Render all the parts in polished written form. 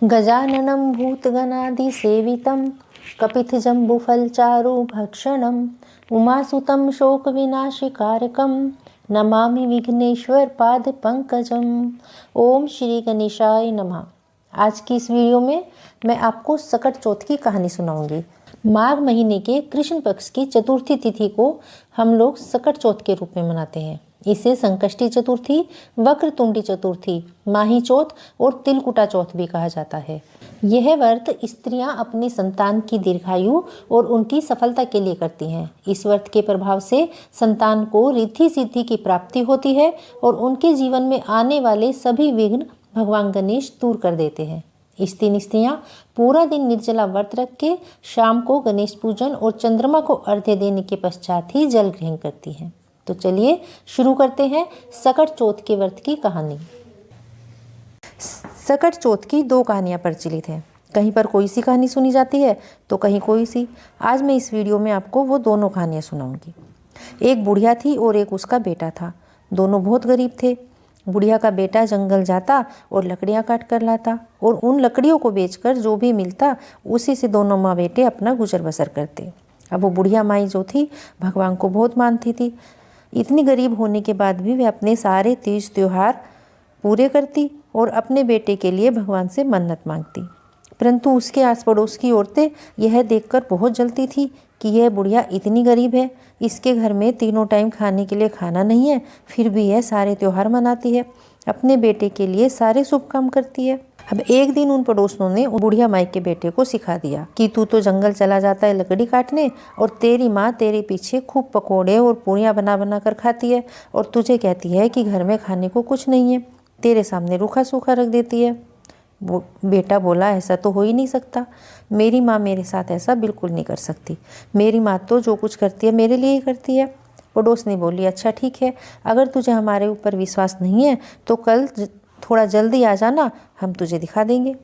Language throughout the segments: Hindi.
गजाननं भूतगणाधिसेवितं कपितजम्बुफलचारुभक्षणम् उमासुतं शोकविनाशकारकं नमामि विघ्नेश्वर पाद पंकजम। ओम श्री गणेशाय नमः। आज की इस वीडियो में मैं आपको सकट चौथ की कहानी सुनाऊंगी। माघ महीने के कृष्ण पक्ष की चतुर्थी तिथि को हम लोग सकट चौथ के रूप में मनाते हैं। इसे संकष्टी चतुर्थी, वक्रतुंडी चतुर्थी, माही चौथ और तिलकुटा चौथ भी कहा जाता है। यह व्रत स्त्रियां अपनी संतान की दीर्घायु और उनकी सफलता के लिए करती हैं। इस व्रत के प्रभाव से संतान को रिद्धि सिद्धि की प्राप्ति होती है और उनके जीवन में आने वाले सभी विघ्न भगवान गणेश दूर कर देते हैं। इस दिन स्त्रियां पूरा दिन निर्जला व्रत रख के शाम को गणेश पूजन और चंद्रमा को अर्घ्य देने के पश्चात ही जल ग्रहण करती हैं। तो चलिए शुरू करते हैं सकट चौथ के व्रत की कहानी। सकट चौथ की दो कहानियां प्रचलित हैं। कहीं पर कोई सी कहानी सुनी जाती है तो कहीं कोई सी। आज मैं इस वीडियो में आपको वो दोनों कहानियां सुनाऊंगी। एक बुढ़िया थी और एक उसका बेटा था। दोनों बहुत गरीब थे। बुढ़िया का बेटा जंगल जाता और लकड़ियां काट कर लाता और उन लकड़ियों को बेचकर जो भी मिलता उसी से दोनों माँ बेटे अपना गुजर बसर करते। अब वो बुढ़िया माई जो थी भगवान को बहुत मानती थी। इतनी गरीब होने के बाद भी वे अपने सारे तीज त्योहार पूरे करती और अपने बेटे के लिए भगवान से मन्नत मांगती। परंतु उसके आस पड़ोस की औरतें यह देखकर बहुत जलती थी कि यह बुढ़िया इतनी गरीब है, इसके घर में तीनों टाइम खाने के लिए खाना नहीं है, फिर भी यह सारे त्योहार मनाती है, अपने बेटे के लिए सारे शुभ काम करती है। अब एक दिन उन पड़ोसनों ने बुढ़िया माई के बेटे को सिखा दिया कि तू तो जंगल चला जाता है लकड़ी काटने और तेरी माँ तेरे पीछे खूब पकोड़े और पूरियाँ बना बना कर खाती है और तुझे कहती है कि घर में खाने को कुछ नहीं है, तेरे सामने रूखा सूखा रख देती है। वो बेटा बोला, ऐसा तो हो ही नहीं सकता, मेरी माँ मेरे साथ ऐसा बिल्कुल नहीं कर सकती, मेरी माँ तो जो कुछ करती है मेरे लिए ही करती है। पड़ोसनी बोली, अच्छा ठीक है, अगर तुझे हमारे ऊपर विश्वास नहीं है तो कल थोड़ा जल्दी आ जाना, हम तुझे दिखा देंगे।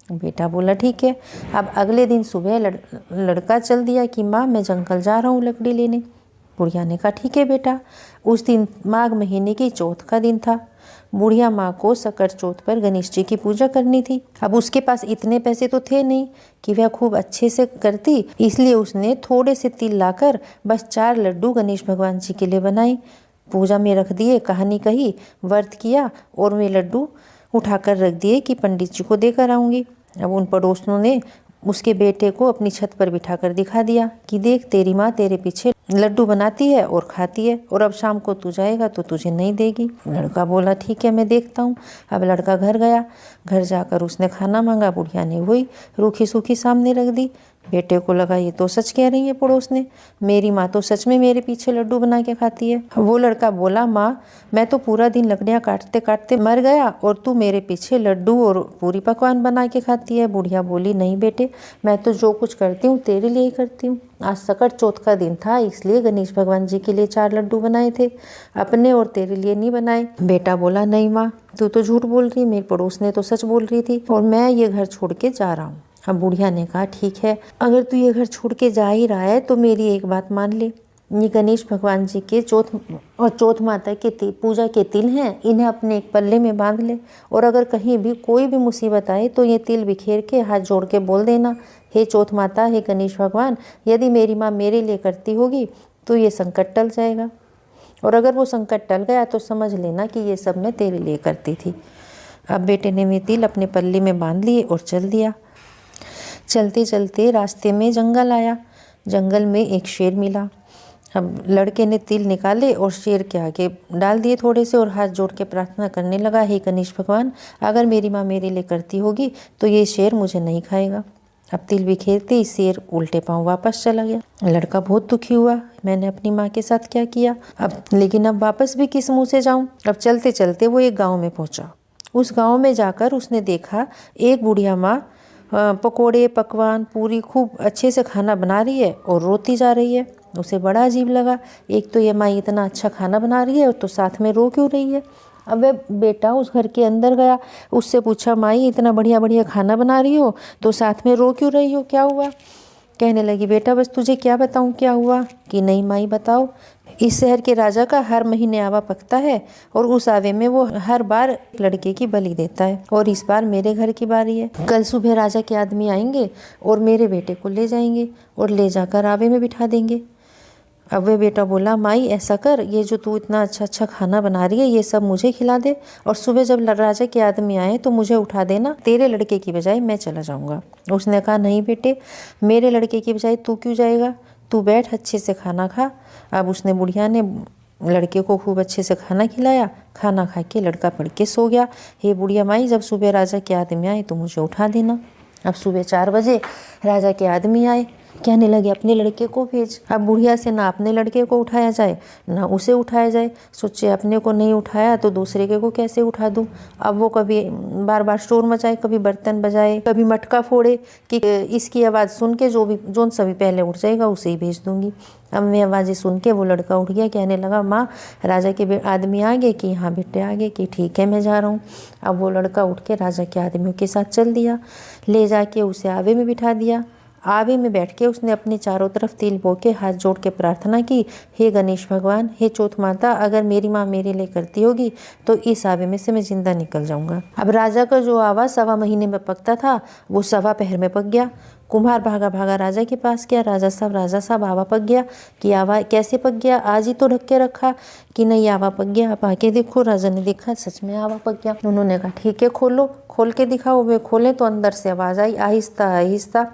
बेटा बोला ठीक है। अब अगले दिन सुबह लड़का चल दिया कि माँ मैं जंगल जा रहा हूँ लकड़ी लेने। बुढ़िया ने कहा ठीक है बेटा। उस दिन माघ महीने की चौथ का दिन था। बुढ़िया माँ को सकट चौथ पर गणेश जी की पूजा करनी थी। अब उसके पास इतने पैसे तो थे नहीं कि वह खूब अच्छे से करती, इसलिए उसने थोड़े से तिल लाकर बस 4 लड्डू गणेश भगवान जी के लिए बनाए, पूजा में रख दिए, कहानी कही, व्रत किया और वे लड्डू उठाकर रख दिए कि पंडित जी को देकर आऊँगी। अब उन पड़ोसनों ने उसके बेटे को अपनी छत पर बिठाकर दिखा दिया कि देख तेरी माँ तेरे पीछे लड्डू बनाती है और खाती है और अब शाम को तू जाएगा तो तुझे नहीं देगी। लड़का बोला ठीक है मैं देखता हूँ। अब लड़का घर गया। घर जाकर उसने खाना मांगा। बुढ़िया ने वही रूखी सूखी सामने रख दी। बेटे को लगा ये तो सच कह रही है पड़ोस ने, मेरी माँ तो सच में मेरे पीछे लड्डू बना के खाती है। वो लड़का बोला, माँ मैं तो पूरा दिन लकड़ियाँ काटते काटते मर गया और तू मेरे पीछे लड्डू और पूरी पकवान बना के खाती है। बुढ़िया बोली, नहीं बेटे, मैं तो जो कुछ करती हूँ तेरे लिए ही करती हूँ। आज सकट चौथ का दिन था, इसलिए गणेश भगवान जी के लिए 4 लड्डू बनाए थे, अपने और तेरे लिए नहीं बनाए। बेटा बोला, नहीं माँ तू तो झूठ बोल रही, मेरी पड़ोस ने तो सच बोल रही थी और मैं ये घर छोड़ के जा रहा हूँ। अब बुढ़िया ने कहा ठीक है, अगर तू ये घर छोड़ के जा ही रहा है तो मेरी एक बात मान ले, ये गणेश भगवान जी के चौथ माता के पूजा के तिल हैं, इन्हें अपने एक पल्ले में बांध ले और अगर कहीं भी कोई भी मुसीबत आए तो ये तिल बिखेर के हाथ जोड़ के बोल देना, हे चौथ माता, हे गणेश भगवान, यदि मेरी माँ मेरे लिए करती होगी तो ये संकट टल जाएगा और अगर वो संकट टल गया तो समझ लेना कि ये सब मैं तेरे लिए करती थी। अब बेटे ने वे तिल अपने पल्ले में बांध लिए और चल दिया। चलते चलते रास्ते में जंगल आया। जंगल में एक शेर मिला। अब लड़के ने तिल निकाले और शेर के आगे डाल दिए थोड़े से और हाथ जोड़ के प्रार्थना करने लगा, हे गणेश भगवान, अगर मेरी माँ मेरे लिए करती होगी तो ये शेर मुझे नहीं खाएगा। अब तिल बिखेरते ही शेर उल्टे पांव वापस चला गया। लड़का बहुत दुखी हुआ, मैंने अपनी माँ के साथ क्या किया, लेकिन अब वापस भी किस मुँह से जाऊँ। अब चलते चलते वो एक गाँव में पहुँचा। उस गाँव में जाकर उसने देखा एक बुढ़िया माँ पकोड़े पकवान पूरी खूब अच्छे से खाना बना रही है और रोती जा रही है। उसे बड़ा अजीब लगा, एक तो ये माँ इतना अच्छा खाना बना रही है और तो साथ में रो क्यों रही है। अब वह बेटा उस घर के अंदर गया, उससे पूछा, माई इतना बढ़िया बढ़िया खाना बना रही हो तो साथ में रो क्यों रही हो, क्या हुआ। कहने लगी, बेटा बस तुझे क्या बताऊं क्या हुआ? कि नहीं माई बताओ। इस शहर के राजा का हर महीने आवा पकता है और उस आवे में वो हर बार एक लड़के की बलि देता है और इस बार मेरे घर की बारी है। कल सुबह राजा के आदमी आएंगे और मेरे बेटे को ले जाएंगे और ले जाकर आवे में बिठा देंगे। अब वे बेटा बोला, माई ऐसा कर, ये जो तू इतना अच्छा अच्छा खाना बना रही है ये सब मुझे खिला दे और सुबह जब राजा के आदमी आए तो मुझे उठा देना, तेरे लड़के की बजाय मैं चला जाऊंगा। उसने कहा, नहीं बेटे, मेरे लड़के की बजाय तू क्यों जाएगा, तू बैठ अच्छे से खाना खा। अब उसने बुढ़िया ने लड़के को खूब अच्छे से खाना खिलाया। खाना खा के लड़का पड़ के सो गया। हे बुढ़िया माई, जब सुबह राजा के आदमी आए तो मुझे उठा देना। अब सुबह 4 बजे राजा के आदमी आए, कहने लगे अपने लड़के को भेज। अब बुढ़िया से ना अपने लड़के को उठाया जाए ना उसे उठाया जाए। सोचे अपने को नहीं उठाया तो दूसरे के को कैसे उठा दूं। अब वो कभी बार बार शोर मचाए, कभी बर्तन बजाए, कभी मटका फोड़े कि इसकी आवाज़ सुन के जोन सभी पहले उठ जाएगा उसे ही भेज दूंगी। अब मैं आवाज़ें सुन के वो लड़का उठ गया। कहने लगा, माँ राजा के आदमी आ गए? कि हाँ बेटे आ गए। कि ठीक है मैं जा रहा हूँ। अब वो लड़का उठ के राजा के आदमियों के साथ चल दिया। ले जाके उसे आवे में बिठा दिया। आवे में बैठ के उसने अपने चारों तरफ तिल बो के हाथ जोड़ के प्रार्थना की, हे गणेश भगवान, हे चौथ माता, अगर मेरी माँ मेरे लिए करती होगी तो इस आवे में से मैं जिंदा निकल जाऊंगा। अब राजा का जो आवा 1.25 महीने में पकता था वो 1.25 पहर में पक गया। कुम्हार भागा भागा राजा के पास गया, राजा साहब आवा पक गया। कि आवा कैसे पक गया? आज ही तो ढक के रखा। कि नहीं आवा पक गया, आप आके देखो। राजा ने देखा, सच में आवा पक गया। उन्होंने कहा ठीक है खोलो, खोल के दिखाओ। वे खोले तो अंदर से आवाज़ आई, आहिस्ता आहिस्ता।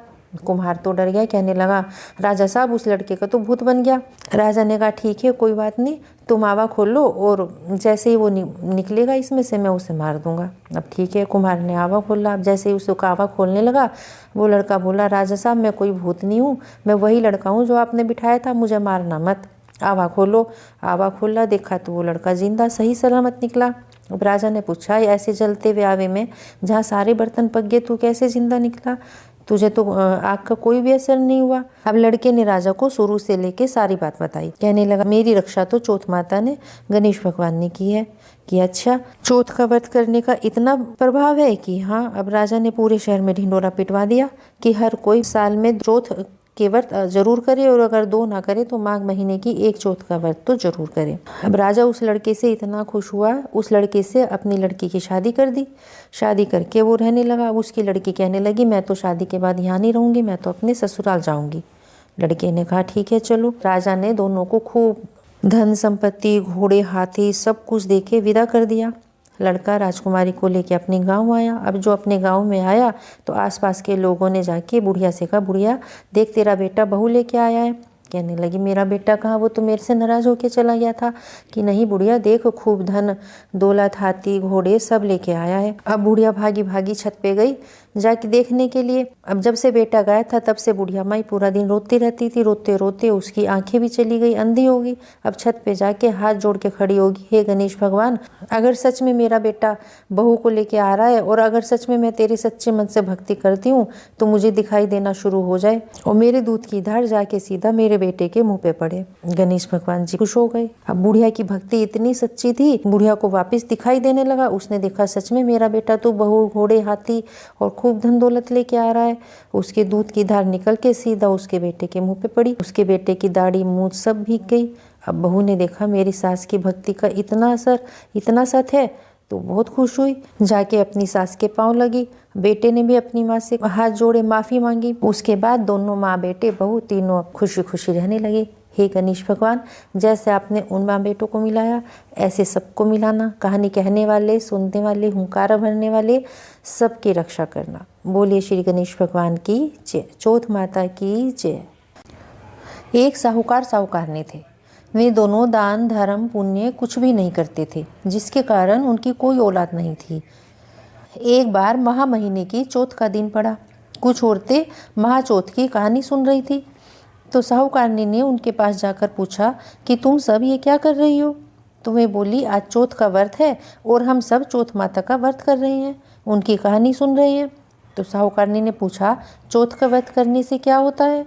कुम्हार तो डर गया, कहने लगा, राजा साहब उस लड़के का तो भूत बन गया। राजा ने कहा ठीक है कोई बात नहीं, तुम आवा खोलो और जैसे ही वो निकलेगा इसमें से मैं उसे मार दूंगा। अब ठीक है, कुम्हार ने आवा खोला। अब जैसे ही उसका आवा खोलने लगा वो लड़का बोला, राजा साहब मैं कोई भूत नहीं हूँ, मैं वही लड़का हूँ जो आपने बिठाया था, मुझे मारना मत। आवा खोलो। आवा खोला, देखा तो वो लड़का जिंदा सही सलामत निकला। अब राजा ने पूछा, ऐसे जलते हुए आवे में जहाँ सारे बर्तन पक गए तू कैसे जिंदा निकला? तुझे तो आग का कोई भी असर नहीं हुआ। अब लड़के ने राजा को शुरू से लेके सारी बात बताई। कहने लगा, मेरी रक्षा तो चौथ माता ने, गणेश भगवान ने की है। कि अच्छा, चौथ का व्रत करने का इतना प्रभाव है? कि हाँ। अब राजा ने पूरे शहर में ढिंडोरा पिटवा दिया कि हर कोई साल में चौथ के व्रत जरूर करे और अगर 2 ना करे तो माघ महीने की 1 चौथ का व्रत तो जरूर करे। अब राजा उस लड़के से इतना खुश हुआ, उस लड़के से अपनी लड़की की शादी कर दी। शादी करके वो रहने लगा। उसकी लड़की कहने लगी, मैं तो शादी के बाद यहाँ नहीं रहूँगी, मैं तो अपने ससुराल जाऊँगी। लड़के ने कहा ठीक है चलो। राजा ने दोनों को खूब धन संपत्ति, घोड़े, हाथी सब कुछ दे के विदा कर दिया। लड़का राजकुमारी को लेके अपने गांव आया। अब जो अपने गांव में आया तो आसपास के लोगों ने जाके बुढ़िया से कहा, बुढ़िया देख तेरा बेटा बहू लेके आया है। कहने लगी, मेरा बेटा कहाँ, वो तो मेरे से नाराज होके चला गया था। कि नहीं बुढ़िया देख, खूब धन दौलत, हाथी घोड़े सब लेके आया है। अब बुढ़िया भागी भागी छत पे गई जाके देखने के लिए। अब जब से बेटा गया था तब से बुढ़िया माई पूरा दिन रोती रहती थी। रोते रोते उसकी आंखें भी चली गई, अंधी हो गई। अब छत पे जाके हाथ जोड़ के खड़ी होगी, हे गणेश भगवान, अगर सच में मेरा बेटा बहू को लेके आ रहा है और अगर सच में मैं तेरे सच्चे मन से भक्ति करती हूँ तो मुझे दिखाई देना शुरू हो जाए और मेरे दूध की धार जाके सीधा मेरे बेटे के मुंह पे पड़े। गणेश भगवान जी खुश हो गए। अब बुढ़िया की भक्ति इतनी सच्ची थी, बुढ़िया को वापस दिखाई देने लगा। उसने देखा सच में मेरा बेटा तो बहू, घोड़े, हाथी और खूब धन दौलत लेके आ रहा है। उसके दूध की धार निकल के सीधा उसके बेटे के मुंह पे पड़ी। उसके बेटे की दाढ़ी, मूंछ सब भीग गई। अब बहू ने देखा मेरी सास की भक्ति का इतना असर, इतना सत है, तो बहुत खुश हुई। जाके अपनी सास के पांव लगी। बेटे ने भी अपनी माँ से हाथ जोड़े माफी मांगी। उसके बाद दोनों माँ बेटे बहू तीनों खुशी खुशी रहने लगे। हे गणेश भगवान, जैसे आपने उन माँ बेटों को मिलाया ऐसे सबको मिलाना। कहानी कहने वाले, सुनने वाले, हुंकारा भरने वाले सबकी रक्षा करना। बोलिए श्री गणेश भगवान की जय, चौथ माता की जय। एक साहूकार साहूकारनी थे। वे दोनों दान धर्म पुण्य कुछ भी नहीं करते थे, जिसके कारण उनकी कोई औलाद नहीं थी। एक बार महा महीने की चौथ का दिन पड़ा। कुछ औरतें महाचौथ की कहानी सुन रही थी तो साहूकारनी ने उनके पास जाकर पूछा कि तुम सब ये क्या कर रही हो? तो वे बोली, आज चौथ का व्रत है और हम सब चौथ माता का व्रत कर रहे हैं, उनकी कहानी सुन रहे हैं। तो साहूकारनी ने पूछा, चौथ का व्रत करने से क्या होता है?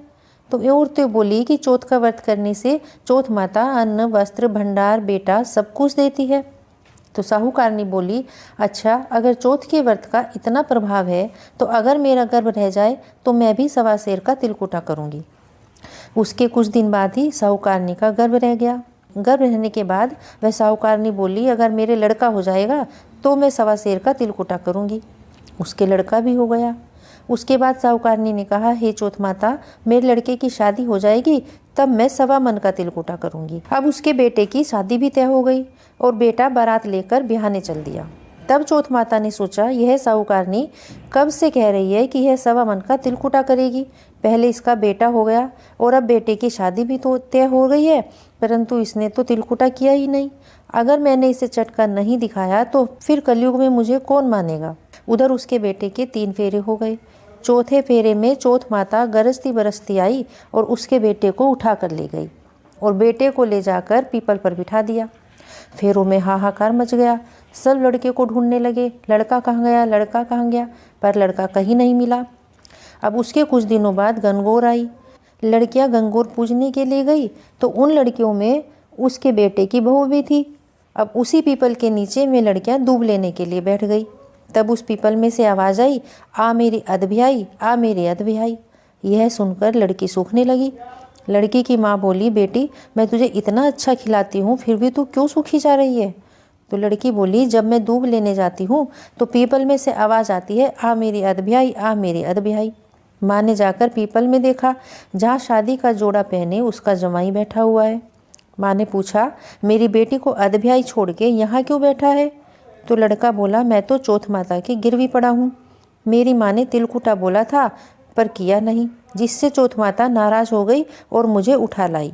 तो वे औरतें बोली कि चौथ का व्रत करने से चौथ माता अन्न, वस्त्र, भंडार, बेटा सब कुछ देती है। तो साहूकारनी बोली, अच्छा अगर चौथ के व्रत का इतना प्रभाव है तो अगर मेरा गर्भ रह जाए तो मैं भी 1.25 सेर का तिलकुटा करूँगी। उसके कुछ दिन बाद ही साहूकारनी का गर्भ रह गया। गर्भ रहने के बाद वह साहूकारनी बोली, अगर मेरे लड़का हो जाएगा तो मैं 1.25 सेर का तिलकुटा करूँगी। उसके लड़का भी हो गया। उसके बाद साहूकारनी ने कहा, हे चौथ माता, मेरे लड़के की शादी हो जाएगी तब मैं 1.25 मन का तिलकुटा करूँगी। अब उसके बेटे की शादी भी तय हो गई और बेटा बारात लेकर ब्याहने चल दिया। तब चौथ माता ने सोचा, यह साहूकारनी कब से कह रही है कि यह 1.25 मन का तिलकुटा करेगी। पहले इसका बेटा हो गया और अब बेटे की शादी भी तो तय हो गई है, परंतु इसने तो तिलकुटा किया ही नहीं। अगर मैंने इसे चटका नहीं दिखाया तो फिर कलयुग में मुझे कौन मानेगा। उधर उसके बेटे के 3 फेरे हो गए। चौथे फेरे में चौथ माता गरजती बरसती आई और उसके बेटे को उठा कर ले गई और बेटे को ले जाकर पीपल पर बिठा दिया। फेरों में हाहाकार मच गया। सब लड़के को ढूंढने लगे, लड़का कहाँ गया, लड़का कहाँ गया, पर लड़का कहीं नहीं मिला। अब उसके कुछ दिनों बाद गंगौर आई। लड़कियां गंगौर पूजने के लिए गई तो उन लड़कियों में उसके बेटे की बहू भी थी। अब उसी पीपल के नीचे में लड़कियां दूब लेने के लिए बैठ गई। तब उस पीपल में से आवाज़ आई, आ मेरी अधबियाई, आ मेरी अधबियाई। यह सुनकर लड़की सूखने लगी। लड़की की माँ बोली, बेटी मैं तुझे इतना अच्छा खिलाती हूँ फिर भी तू क्यों सूखी जा रही है। तो लड़की बोली, जब मैं दूब लेने जाती हूँ तो पीपल में से आवाज़ आती है, आ मेरी अधबियाई, आ मेरी अधबियाई। माँ ने जाकर पीपल में देखा, जहाँ शादी का जोड़ा पहने उसका जमाई बैठा हुआ है। माँ ने पूछा, मेरी बेटी को अधबियाई छोड़ के यहाँ क्यों बैठा है। तो लड़का बोला, मैं तो चौथ माता की गिरवी पड़ा हूँ। मेरी माँ ने तिलकुटा बोला था पर किया नहीं, जिससे चौथ माता नाराज़ हो गई और मुझे उठा लाई।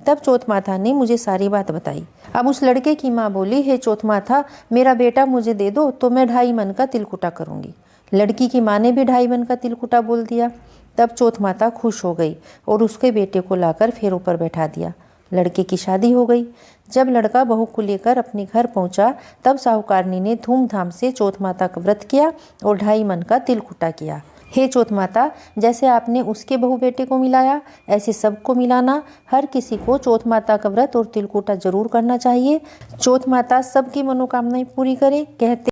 तब चौथ माता ने मुझे सारी बात बताई। अब उस लड़के की माँ बोली, हे चौथ माता, मेरा बेटा मुझे दे दो तो मैं 2.5 मन का तिलकुटा करूँगी। लड़की की माँ ने भी 2.5 मन का तिलकुटा बोल दिया। तब चौथ माता खुश हो गई और उसके बेटे को लाकर फेरों पर बैठा दिया। लड़के की शादी हो गई। जब लड़का बहू को लेकर अपने घर पहुंचा तब साहूकारनी ने धूमधाम से चौथ माता का व्रत किया और 2.5 मन का तिलकुटा किया। हे चौथ माता, जैसे आपने उसके बहू बेटे को मिलाया ऐसे सबको मिलाना। हर किसी को चौथ माता का व्रत और तिलकुटा जरूर करना चाहिए। चौथ माता सबकी मनोकामनाएं पूरी करे। कहते